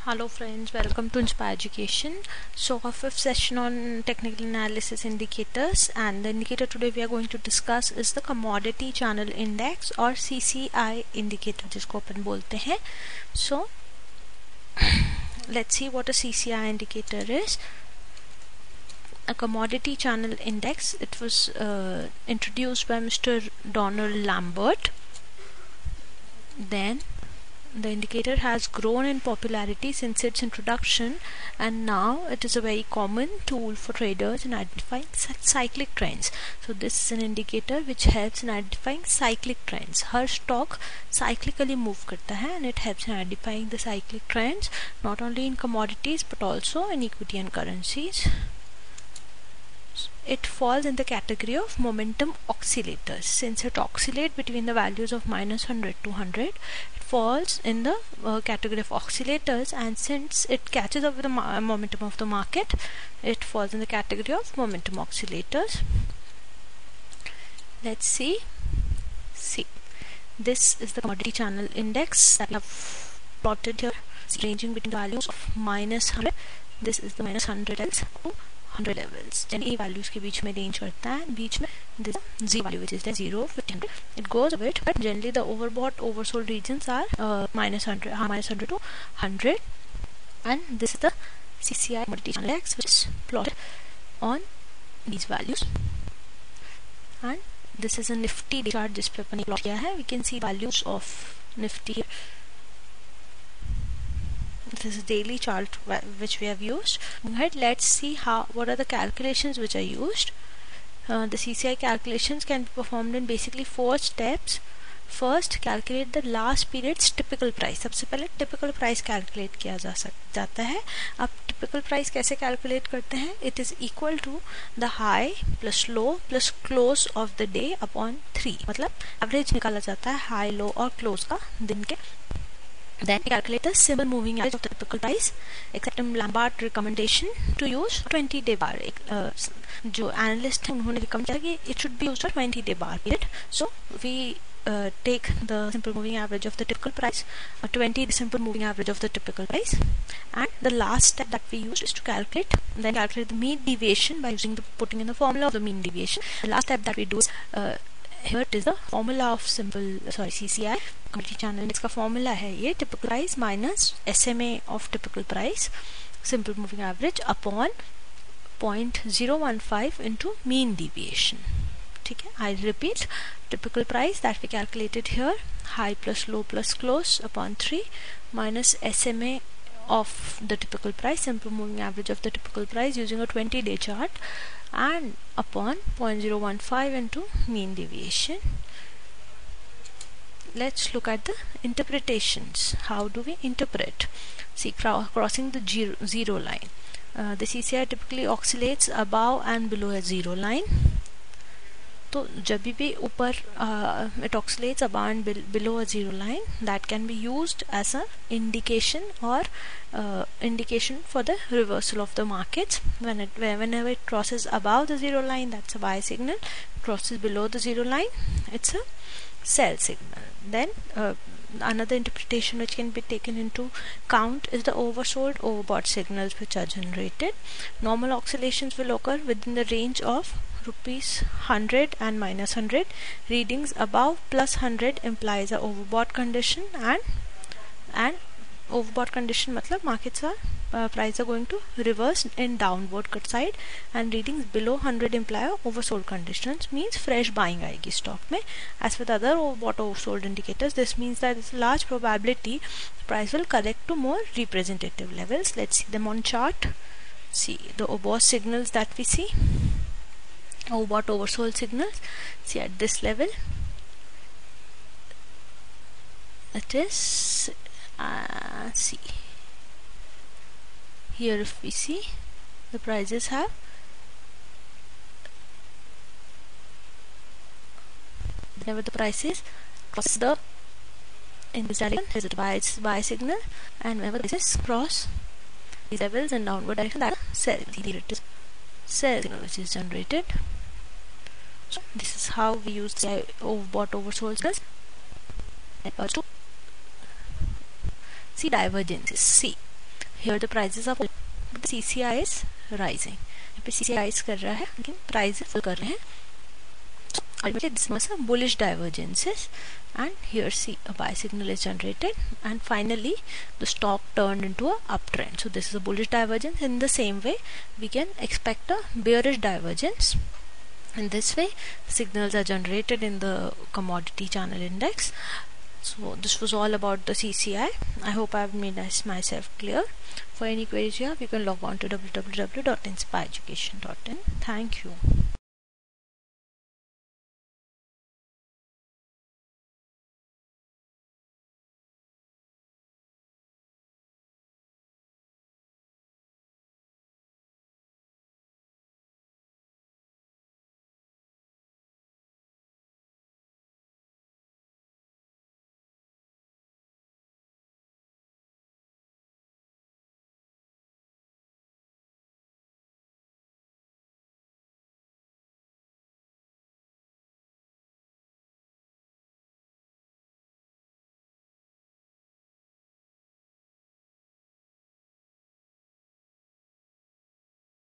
Hello friends, welcome to Inspire Education. So our fifth session on technical analysis indicators, and the indicator today we are going to discuss is the commodity channel index or CCI indicator जिसको अपन बोलते हैं. So let's see what a CCI indicator is. A commodity channel index, it was introduced by Mr. Donald Lambert. Then the indicator has grown in popularity since its introduction, and now it is a very common tool for traders in identifying cyclic trends. So this is an indicator which helps in identifying cyclic trends. Her stock cyclically move करता है and it helps in identifying the cyclic trends not only in commodities but also in equity and currencies. It falls in the category of momentum oscillators. Since it oscillates between the values of -100 to 100, it falls in the category of oscillators, and since it catches up with the momentum of the market, it falls in the category of momentum oscillators. Let's see. This is the commodity channel index that I have plotted here. It's ranging between the values of -100. This is the -100 levels to 100 levels. Generally values के बीच में range करता है, बीच में this zero value which is the 0, 50, 100. It goes a bit, but generally the overbought, oversold regions are -100 to 100, and this is the CCI commodity channel index which is plotted on these values. And this is a Nifty chart जिस पे अपन plot किया है. We can see values of Nifty here. This is daily chart which we have used. Ahead, let's see what are the calculations which are used. The CCI calculations can be performed in basically 4 steps. First, calculate the last period's typical price. सबसे पहले typical price calculate किया जाता है. अब typical price कैसे calculate करते हैं? It is equal to the high plus low plus close of the day upon 3. मतलब average निकाला जाता है high, low और close का दिन के. Then calculate the simple moving average of the typical price. Except Lambert recommendation to use 20-day bar. जो analyst हैं उन्होंने recommend किया कि it should be used for 20-day bar period. So we take the simple moving average of the typical price, 20 simple moving average of the typical price, and the last step that we use is to calculate the mean deviation by putting in the formula of the mean deviation. The last step that we do is here it is the formula of CCI commodity channel index का formula है ये typical price minus SMA of typical price simple moving average upon 0.015 into mean deviation. ठीक है, I repeat, typical price that we calculated here, high plus low plus close upon 3 minus SMA of the typical price, simple moving average of the typical price using a 20-day chart, and upon 0.015 into mean deviation. Let's look at the interpretations. How do we interpret? See, crossing the zero line. The CCI typically oscillates above and below a zero line. तो जब भी ऊपर it oscillates above and below a zero line, that can be used as a indication or indication for the reversal of the markets. Whenever it crosses above the zero line, that's a buy signal. Crosses below the zero line, it's a sell signal. Then another interpretation which can be taken into count is the oversold, overbought signals which are generated. Normal oscillations will occur within the range of ₹100 and -100. Readings above +100 implies a overbought condition, and overbought condition मतलब markets are prices are going to reverse in downward side, and readings below 100 imply oversold conditions, means fresh buying आएगी stock में. As with other overbought oversold indicators, this means that there's a large probability the price will correct to more representative levels. Let's see them on chart. See the overbought signals that we see. Overbought oversold signals. See at this level it is see here, if we see the prices have whenever the prices cross the in this direction is a buy signal, and whenever the prices cross these levels in downward direction, that is sell. Here it is sell signal which is generated. So this is how we use the overbought oversold signals. And also see divergences. See here the prices are falling, but the CCI is rising. यहाँ पे CCI rise कर रहा है लेकिन prices fall कर रहे हैं. Ultimately this was a bullish divergences, and here see a buy signal is generated, and finally the stock turned into a uptrend. So this is a bullish divergence. In the same way we can expect a bearish divergence. In this way signals are generated in the commodity channel index. So this was all about the CCI. I hope I have made myself clear. For any queries you have, you can log on to www.inspireeducation.in. Thank you.